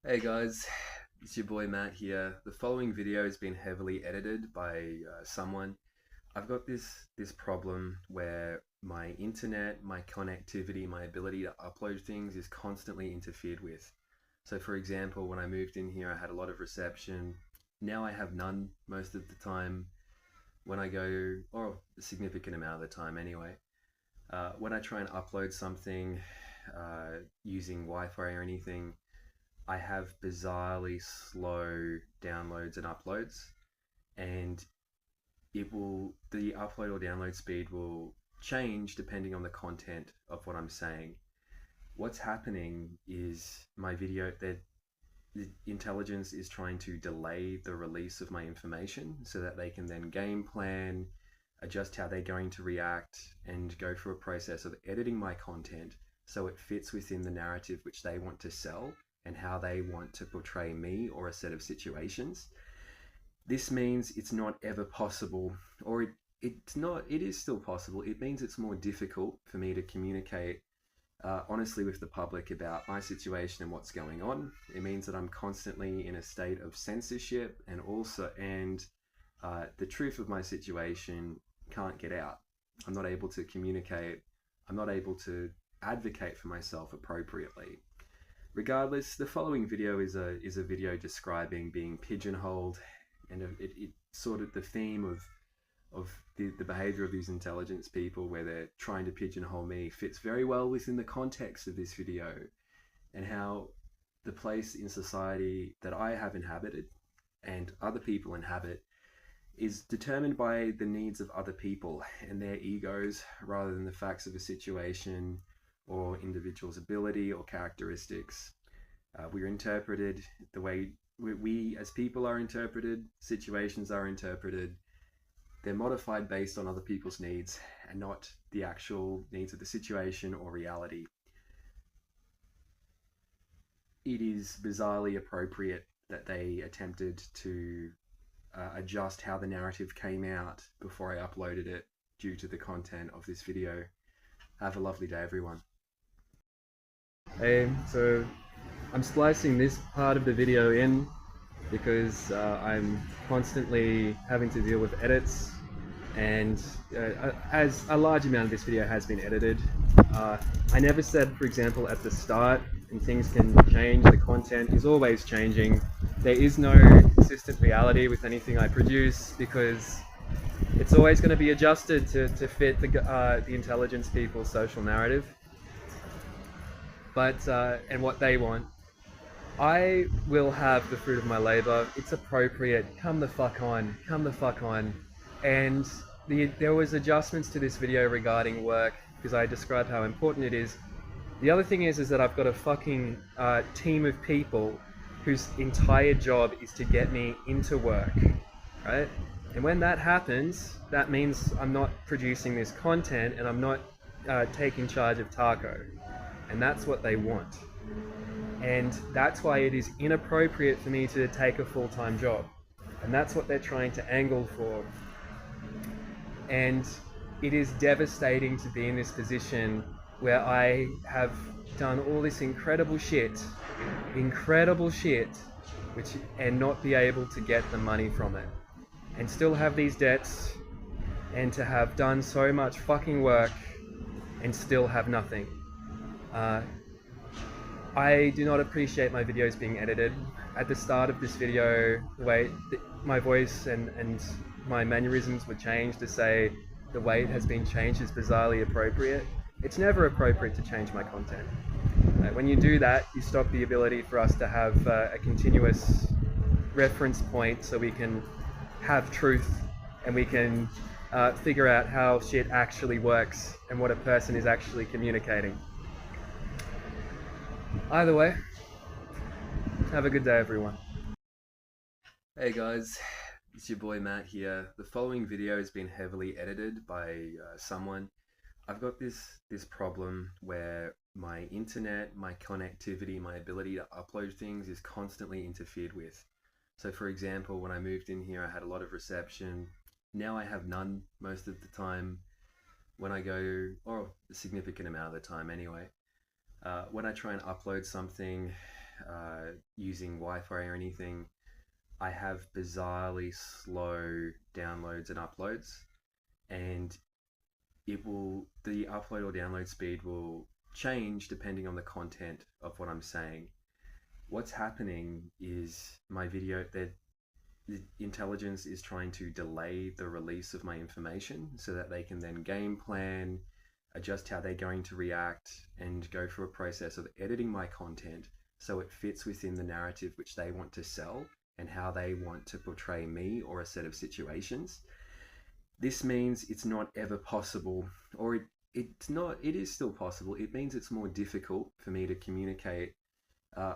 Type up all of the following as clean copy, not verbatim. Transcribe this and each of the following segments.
Hey guys, it's your boy Matt here. The following video has been heavily edited by someone. I've got this problem where my internet, my connectivity, my ability to upload things is constantly interfered with. So for example, when I moved in here, I had a lot of reception. Now I have none most of the time when I go, or a significant amount of the time anyway. When I try and upload something using Wi-Fi or anything, I have bizarrely slow downloads and uploads, and the upload or download speed will change depending on the content of what I'm saying. What's happening is my video that the intelligence is trying to delay the release of my information so that they can then game plan, adjust how they're going to react, and go through a process of editing my content so it fits within the narrative which they want to sell and how they want to portray me or a set of situations. This means it's not ever possible, or it's not, it is still possible. It means it's more difficult for me to communicate honestly with the public about my situation and what's going on. It means that I'm constantly in a state of censorship, and the truth of my situation can't get out. I'm not able to communicate. I'm not able to advocate for myself appropriately. Regardless, the following video is a video describing being pigeonholed, and it sort of the theme of the behavior of these intelligence people where they're trying to pigeonhole me fits very well within the context of this video, and how the place in society that I have inhabited and other people inhabit is determined by the needs of other people and their egos rather than the facts of a situation or individual's ability or characteristics. We're interpreted the way we as people are interpreted, situations are interpreted. They're modified based on other people's needs and not the actual needs of the situation or reality. It is bizarrely appropriate that they attempted to adjust how the narrative came out before I uploaded it due to the content of this video. Have a lovely day, everyone. Hey, so I'm splicing this part of the video in because I'm constantly having to deal with edits, and as a large amount of this video has been edited. I never said, for example, at the start, and things can change, the content is always changing. There is no consistent reality with anything I produce because it's always going to be adjusted to fit the intelligence people's social narrative. But and what they want. I will have the fruit of my labor. It's appropriate. Come the fuck on. Come the fuck on. And there was adjustments to this video regarding work because I described how important it is. The other thing is that I've got a fucking team of people whose entire job is to get me into work, right? And when that happens, that means I'm not producing this content and I'm not taking charge of Taco. And that's what they want. And that's why it is inappropriate for me to take a full-time job. And that's what they're trying to angle for. And it is devastating to be in this position where I have done all this incredible shit, and not be able to get the money from it. And still have these debts, and to have done so much fucking work and still have nothing. I do not appreciate my videos being edited. At the start of this video, the way my voice and my mannerisms were changed to say the way it has been changed is bizarrely appropriate. It's never appropriate to change my content. When you do that, you stop the ability for us to have a continuous reference point so we can have truth and we can figure out how shit actually works and what a person is actually communicating. Either way, have a good day, everyone. Hey guys, it's your boy Matt here. The following video has been heavily edited by someone. I've got this problem where my internet, my connectivity, my ability to upload things is constantly interfered with. So for example, when I moved in here, I had a lot of reception. Now I have none most of the time when I go, or a significant amount of the time anyway. When I try and upload something using Wi-Fi or anything, I have bizarrely slow downloads and uploads, and the upload or download speed will change depending on the content of what I'm saying. What's happening is my video that the intelligence is trying to delay the release of my information so that they can then game plan, adjust how they're going to react, and go through a process of editing my content so it fits within the narrative which they want to sell and how they want to portray me or a set of situations. This means it's not ever possible, or it's not, it is still possible. It means it's more difficult for me to communicate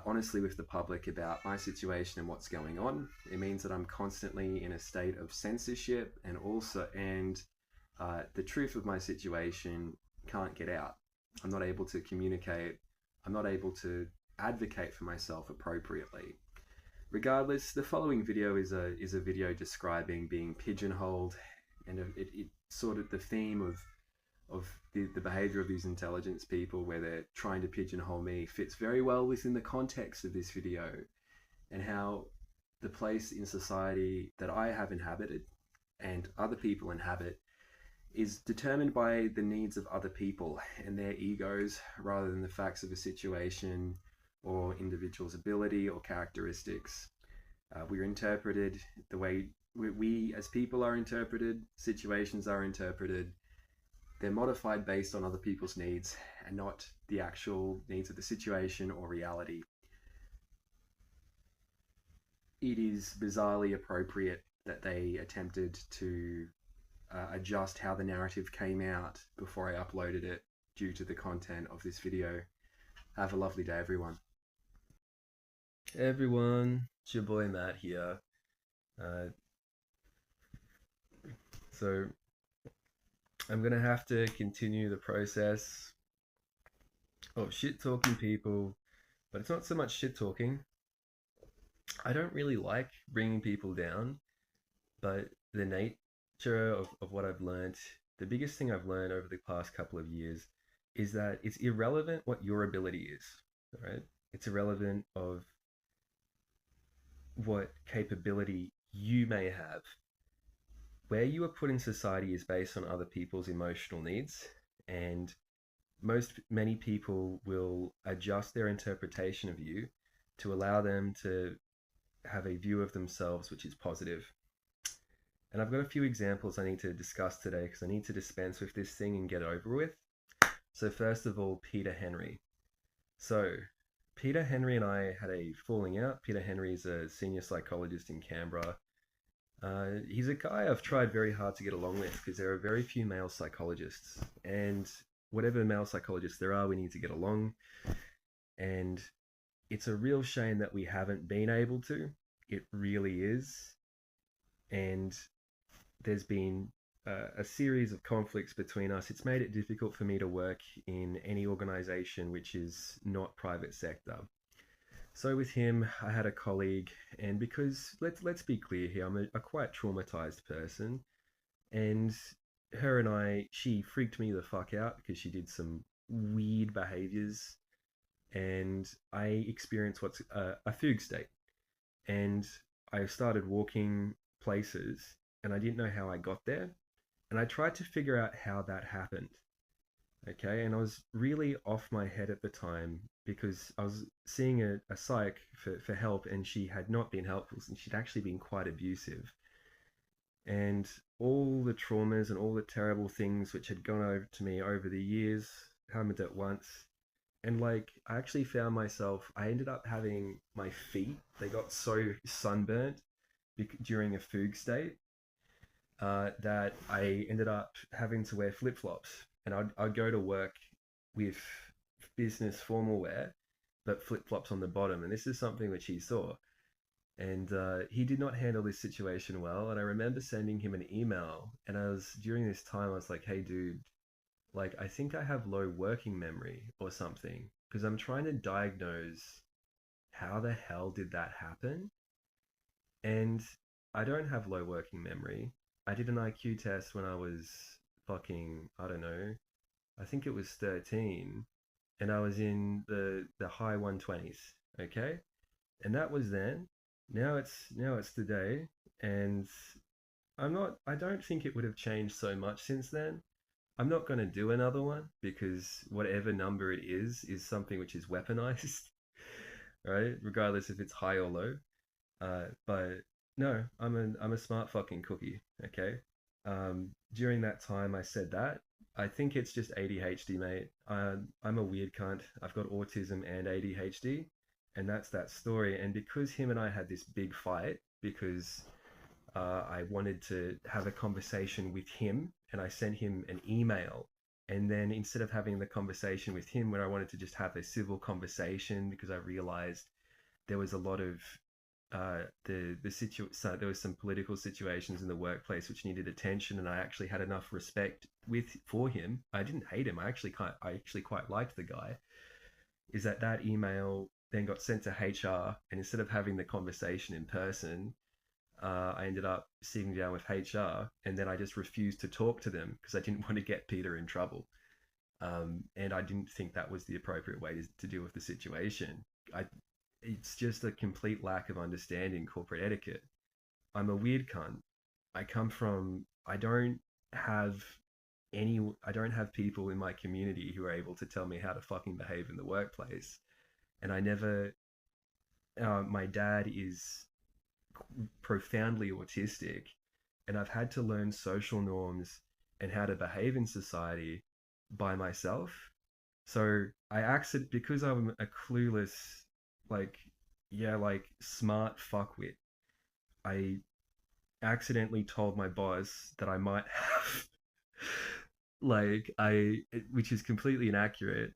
honestly with the public about my situation and what's going on. It means that I'm constantly in a state of censorship, and the truth of my situation can't get out. I'm not able to communicate. I'm not able to advocate for myself appropriately. Regardless, the following video is a video describing being pigeonholed, and it sort of the theme of the behavior of these intelligence people where they're trying to pigeonhole me fits very well within the context of this video, and how the place in society that I have inhabited and other people inhabit is determined by the needs of other people and their egos rather than the facts of a situation or individual's ability or characteristics. We're interpreted the way we as people are interpreted, situations are interpreted. They're modified based on other people's needs and not the actual needs of the situation or reality. It is bizarrely appropriate that they attempted to adjust how the narrative came out before I uploaded it due to the content of this video. Have a lovely day, everyone. Hey everyone, it's your boy Matt here. So I'm gonna have to continue the process of shit talking people, but it's not so much shit talking. I don't really like bringing people down, but the nature of what I've learned, the biggest thing I've learned over the past couple of years is that it's irrelevant what your ability is, right? It's irrelevant of what capability you may have. Where you are put in society is based on other people's emotional needs, and many people will adjust their interpretation of you to allow them to have a view of themselves which is positive. And I've got a few examples I need to discuss today because I need to dispense with this thing and get over with. So first of all, Peter Henry. So Peter Henry and I had a falling out. Peter Henry is a senior psychologist in Canberra. He's a guy I've tried very hard to get along with because there are very few male psychologists, and whatever male psychologists there are, we need to get along. And it's a real shame that we haven't been able to. It really is. And there's been a series of conflicts between us. It's made it difficult for me to work in any organization which is not private sector. So with him, I had a colleague, and because let's be clear here, I'm a quite traumatized person, and she freaked me the fuck out because she did some weird behaviors, and I experienced what's a fugue state, and I started walking places, and I didn't know how I got there, and I tried to figure out how that happened. Okay, and I was really off my head at the time because I was seeing a psych for help, and she had not been helpful, and she'd actually been quite abusive. And all the traumas and all the terrible things which had gone over to me over the years happened at once. And like, I actually found myself, I ended up having my feet, they got so sunburnt during a fugue state that I ended up having to wear flip-flops. And I'd go to work with business formal wear, but flip-flops on the bottom. And this is something which he saw. And he did not handle this situation well. And I remember sending him an email. And during this time, I was like, hey, dude, like, I think I have low working memory or something. Because I'm trying to diagnose how the hell did that happen? And I don't have low working memory. I did an IQ test when I was fucking, I don't know, I think it was 13, and I was in the high 120s. Okay, and that was then. Now it's today, and I don't think it would have changed so much since then. I'm not going to do another one because whatever number it is something which is weaponized, right? Regardless if it's high or low. But no, I'm a smart fucking cookie. Okay. During that time, I said that. I think it's just ADHD, mate. I'm a weird cunt. I've got autism and ADHD, and that's that story. And because him and I had this big fight, because I wanted to have a conversation with him, and I sent him an email. And then instead of having the conversation with him, where I wanted to just have a civil conversation, because I realized there was a lot of so there was some political situations in the workplace which needed attention, and I actually had enough respect for him. I didn't hate him. I actually quite liked the guy. Is that that email then got sent to HR, and instead of having the conversation in person, I ended up sitting down with HR, and then I just refused to talk to them because I didn't want to get Peter in trouble. And I didn't think that was the appropriate way to deal with the situation. I, it's just a complete lack of understanding corporate etiquette. I'm a weird cunt. I come from, have I don't have people in my community who are able to tell me how to fucking behave in the workplace. And I never, my dad is profoundly autistic, and I've had to learn social norms and how to behave in society by myself. So because I'm a clueless, like, yeah, like smart fuckwit, I accidentally told my boss that I might have, which is completely inaccurate,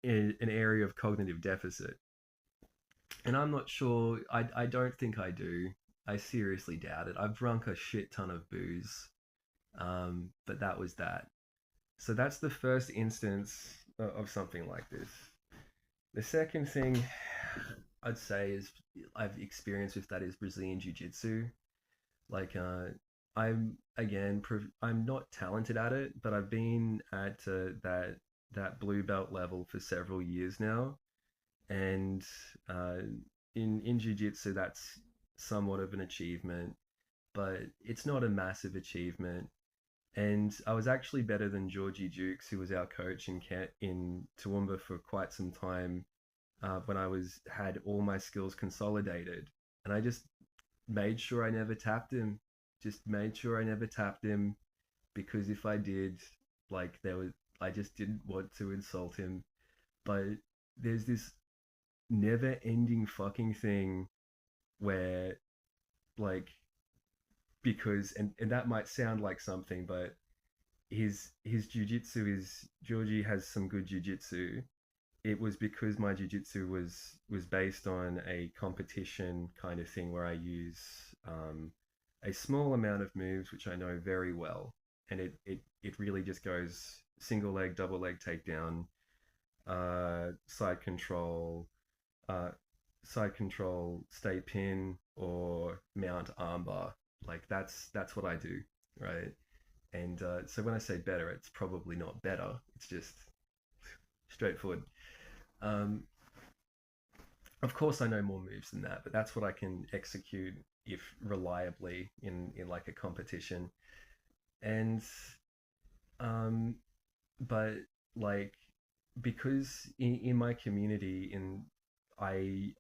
in an area of cognitive deficit. And I'm not sure, I don't think I do. I seriously doubt it. I've drunk a shit ton of booze, but that was that. So that's the first instance of something like this. The second thing I'd say is I've experienced with that is Brazilian Jiu Jitsu. Like, I'm not talented at it, but I've been at that blue belt level for several years now, and uh, in Jiu Jitsu that's somewhat of an achievement, but it's not a massive achievement. And I was actually better than Georgie Jukes, who was our coach in Toowoomba for quite some time, when I was had all my skills consolidated. And I just made sure I never tapped him. Just made sure I never tapped him, because if I did, I just didn't want to insult him. But there's this never-ending fucking thing where, like, because and that might sound like something, but his jujitsu is Georgie has some good jujitsu. It was because my jujitsu was based on a competition kind of thing where I use a small amount of moves which I know very well, and it really just goes single leg, double leg takedown, side control, uh, side control, stay pin, or mount armbar. Like that's what I do, right? And so when I say better, it's probably not better. It's just straightforward. Um, of course, I know more moves than that, but that's what I can execute if reliably in like a competition. And um, but like because in my community, in I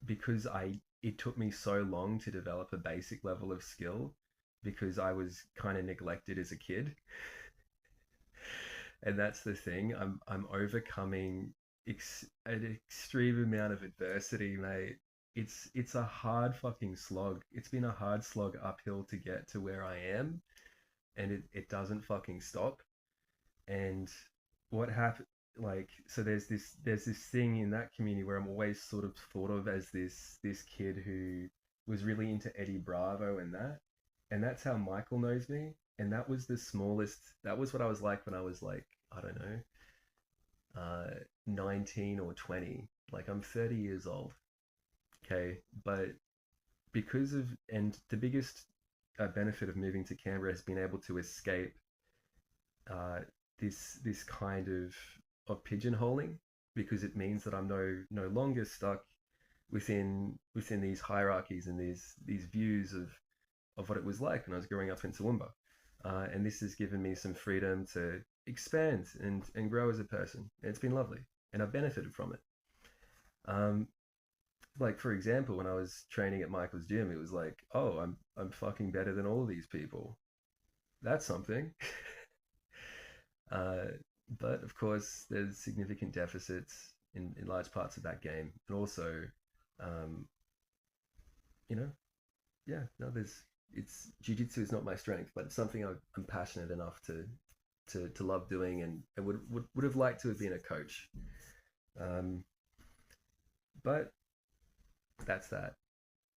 because I it took me so long to develop a basic level of skill, because I was kind of neglected as a kid. And that's the thing. I'm overcoming an extreme amount of adversity, mate. It's a hard fucking slog. It's been a hard slog uphill to get to where I am, and it doesn't fucking stop. And what happened? Like, so there's this thing in that community where I'm always sort of thought of as this kid who was really into Eddie Bravo and that's how Michael knows me. And that was the smallest. That was what I was like when I was like, I don't know, 19 or 20. Like, I'm 30 years old. Okay, but and the biggest benefit of moving to Canberra has been able to escape uh, this kind of pigeonholing, because it means that I'm no longer stuck within these hierarchies and these views of what it was like when I was growing up in Toowoomba. And this has given me some freedom to expand and grow as a person. And it's been lovely, and I've benefited from it. Um, like for example, when I was training at Michael's gym, it was like, oh, I'm fucking better than all of these people. That's something. uh, but of course, there's significant deficits in large parts of that game, and also, um, you know, yeah, no, there's it's jujitsu is not my strength, but it's something I'm passionate enough to love doing, and would have liked to have been a coach. Um, but that's that.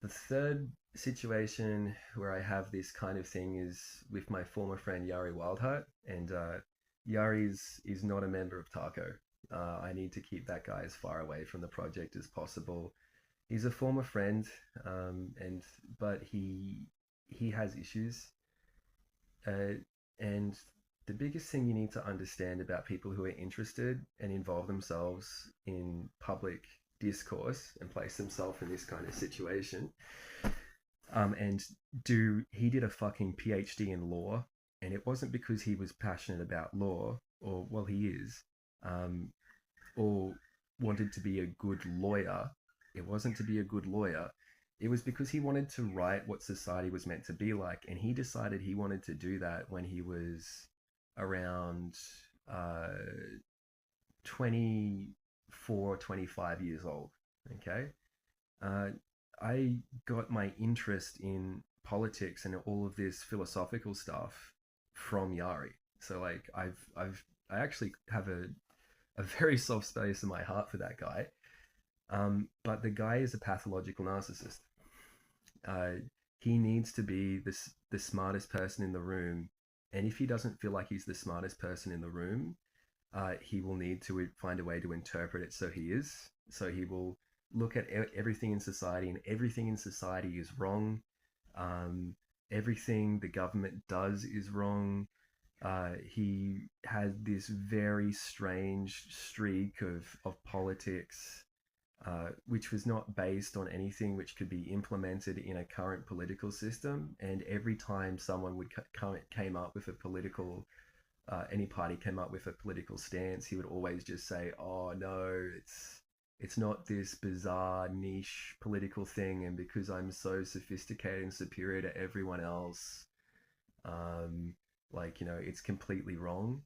The third situation where I have this kind of thing is with my former friend Yari Wildheart, and Yari is not a member of Taco. I need to keep that guy as far away from the project as possible. He's a former friend, and but he has issues, uh, and the biggest thing you need to understand about people who are interested and involve themselves in public discourse and place themselves in this kind of situation, and he did a fucking PhD in law, and it wasn't because he was passionate about law, or well, he is, um, or wanted to be a good lawyer. It wasn't to be a good lawyer. It was because he wanted to write what society was meant to be like, and he decided he wanted to do that when he was around uh, 24, 25 years old. Okay. Uh, I got my interest in politics and all of this philosophical stuff from Yari. So like I actually have a very soft space in my heart for that guy. But the guy is a pathological narcissist. Uh, he needs to be the smartest person in the room, and if he doesn't feel like he's the smartest person in the room, he will need to find a way to interpret it so he is. So he will look at everything in society, and everything in society is wrong. Um, Everything the government does is wrong. He had this very strange streak of politics, which was not based on anything which could be implemented in a current political system. And every time someone would came up with a political any party came up with a political stance, he would always just say, "Oh no, it's not this bizarre niche political thing, and because I'm so sophisticated and superior to everyone else, um, like it's completely wrong."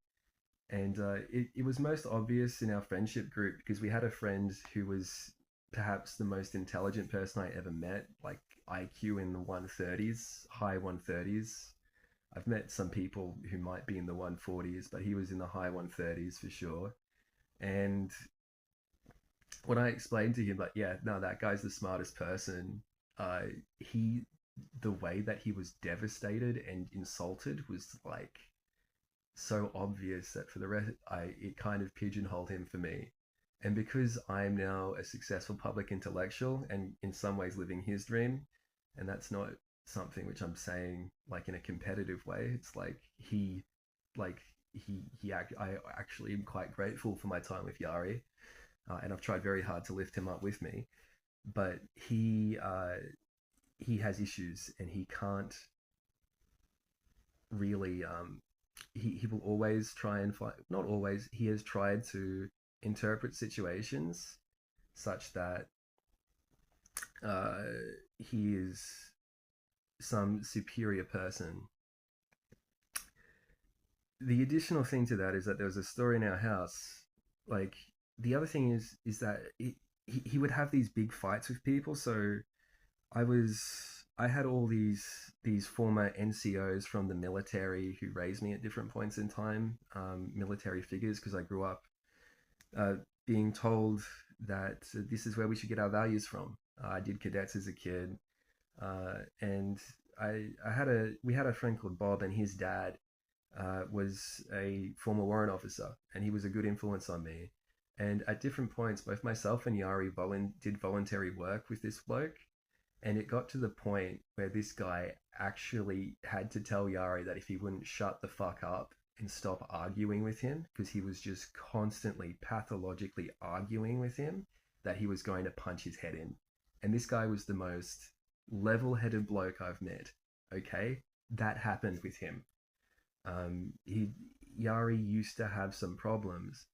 And it was most obvious in our friendship group because we had a friend who was perhaps the most intelligent person I ever met, like IQ in the 130s, high 130s. I've met some people who might be in the 140s, but he was in the high 130s for sure. And when I explained to him, like, yeah, no, that guy's the smartest person, uh, he, the way that he was devastated and insulted was like so obvious that for the rest, it kind of pigeonholed him for me. And because I'm now a successful public intellectual and in some ways living his dream, and that's not something which I'm saying like in a competitive way. It's like I actually am quite grateful for my time with Yari, and I've tried very hard to lift him up with me. But he has issues, and he can't really he will always try and find, not always, he has tried to interpret situations such that uh, he is some superior person. The additional thing to that is that there was a story in our house. Like the other thing is that he would have these big fights with people. So I was I had all these former NCOs from the military who raised me at different points in time, military figures, because I grew up uh, being told that this is where we should get our values from. I did cadets as a kid, and I had a we had a friend called Bob, and his dad was a former warrant officer, and he was a good influence on me. And at different points, both myself and Yari did voluntary work with this bloke, and it got to the point where this guy actually had to tell Yari that if he wouldn't shut the fuck up and stop arguing with him, because he was just constantly pathologically arguing with him, that he was going to punch his head in. And this guy was the most level-headed bloke I've met. Okay, that happened with him. He Yari used to have some problems,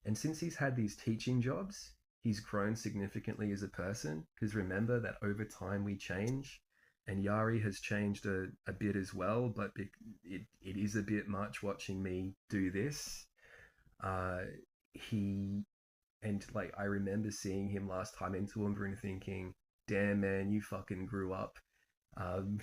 and since he's had these teaching jobs, he's grown significantly as a person. Because remember that over time we change, and Yari has changed a bit as well. But it is a bit much watching me do this. Uh, he and like I remember seeing him last time in Toowoomba and thinking, "Damn man, you fucking grew up." Um,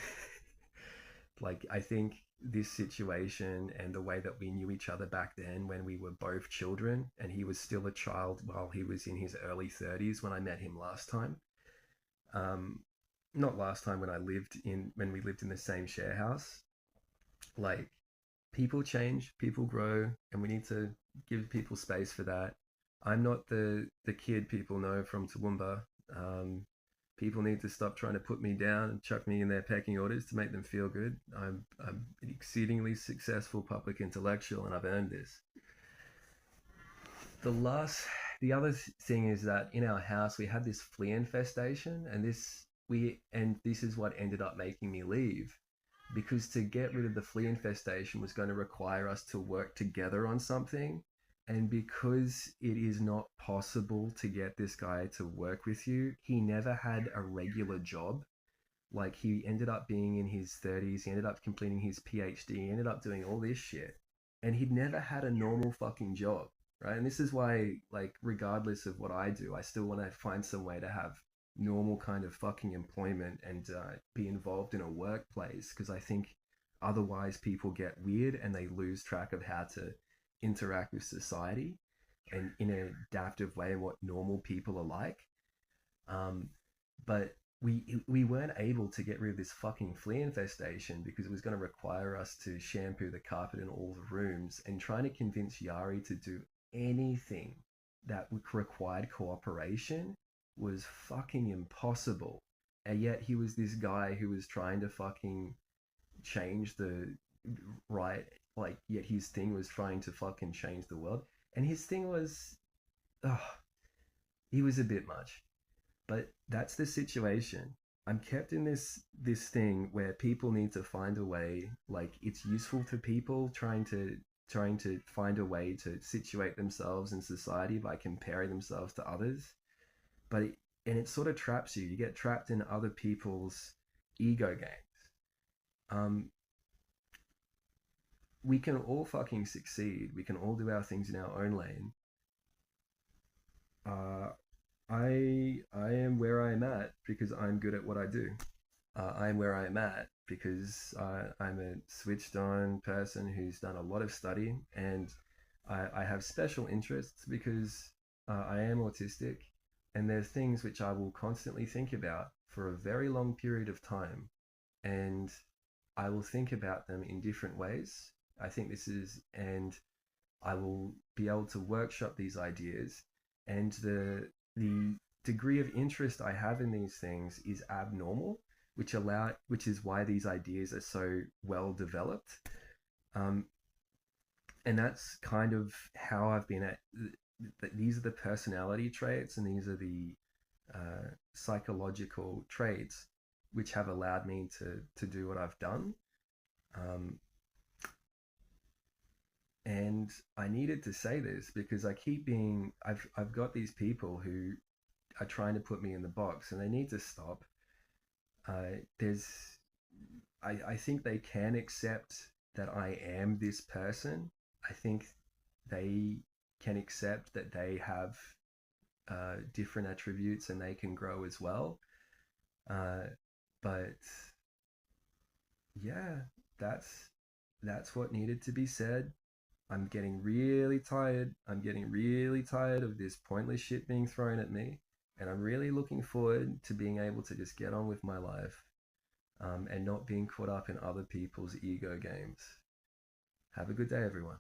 like I think this situation and the way that we knew each other back then when we were both children and he was still a child while he was in his early 30s when I met him last time. Um, not last time when we lived in the same share house. Like people change, people grow, and we need to give people space for that. I'm not the kid people know from Toowoomba. Um, People need to stop trying to put me down and chuck me in their pecking orders to make them feel good. I'm an exceedingly successful public intellectual, and I've earned this. The last, the other thing is that in our house we had this flea infestation, and this is what ended up making me leave, because to get rid of the flea infestation was going to require us to work together on something. And because it is not possible to get this guy to work with you, he never had a regular job. Like he ended up being in his 30s, he ended up completing his PhD, he ended up doing all this shit. And he'd never had a normal fucking job, right? And this is why, like, regardless of what I do, I still want to find some way to have normal kind of fucking employment and be involved in a workplace, because I think otherwise people get weird and they lose track of how to interact with society and in an adaptive way and what normal people are like. Um, but we weren't able to get rid of this fucking flea infestation because it was going to require us to shampoo the carpet in all the rooms, and trying to convince Yari to do anything that required cooperation was fucking impossible. And yet he was this guy who was trying to fucking change the right, like, yet his thing was trying to fucking change the world. And his thing was, oh, he was a bit much. But that's the situation. I'm kept in this thing where people need to find a way, like it's useful to people trying to find a way to situate themselves in society by comparing themselves to others. But it sort of traps you. You get trapped in other people's ego games. Um, we can all fucking succeed. We can all do our things in our own lane. Uh, I am where I am at because I'm good at what I do. I'm where I am at because I'm a switched on person who's done a lot of study, and I have special interests because I am autistic, and there's things which I will constantly think about for a very long period of time, and I will think about them in different ways. I think this is, and I will be able to workshop these ideas, and the degree of interest I have in these things is abnormal, which is why these ideas are so well developed. Um, and that's kind of how I've been at. These are the personality traits, and these are the psychological traits which have allowed me to do what I've done. Um, and I needed to say this because I've got these people who are trying to put me in the box, and they need to stop. There's I think they can accept that I am this person. I think they can accept that they have different attributes and they can grow as well. Uh, but yeah, that's that's what needed to be said. I'm getting really tired. I'm getting really tired of this pointless shit being thrown at me. And I'm really looking forward to being able to just get on with my life, and not being caught up in other people's ego games. Have a good day, everyone.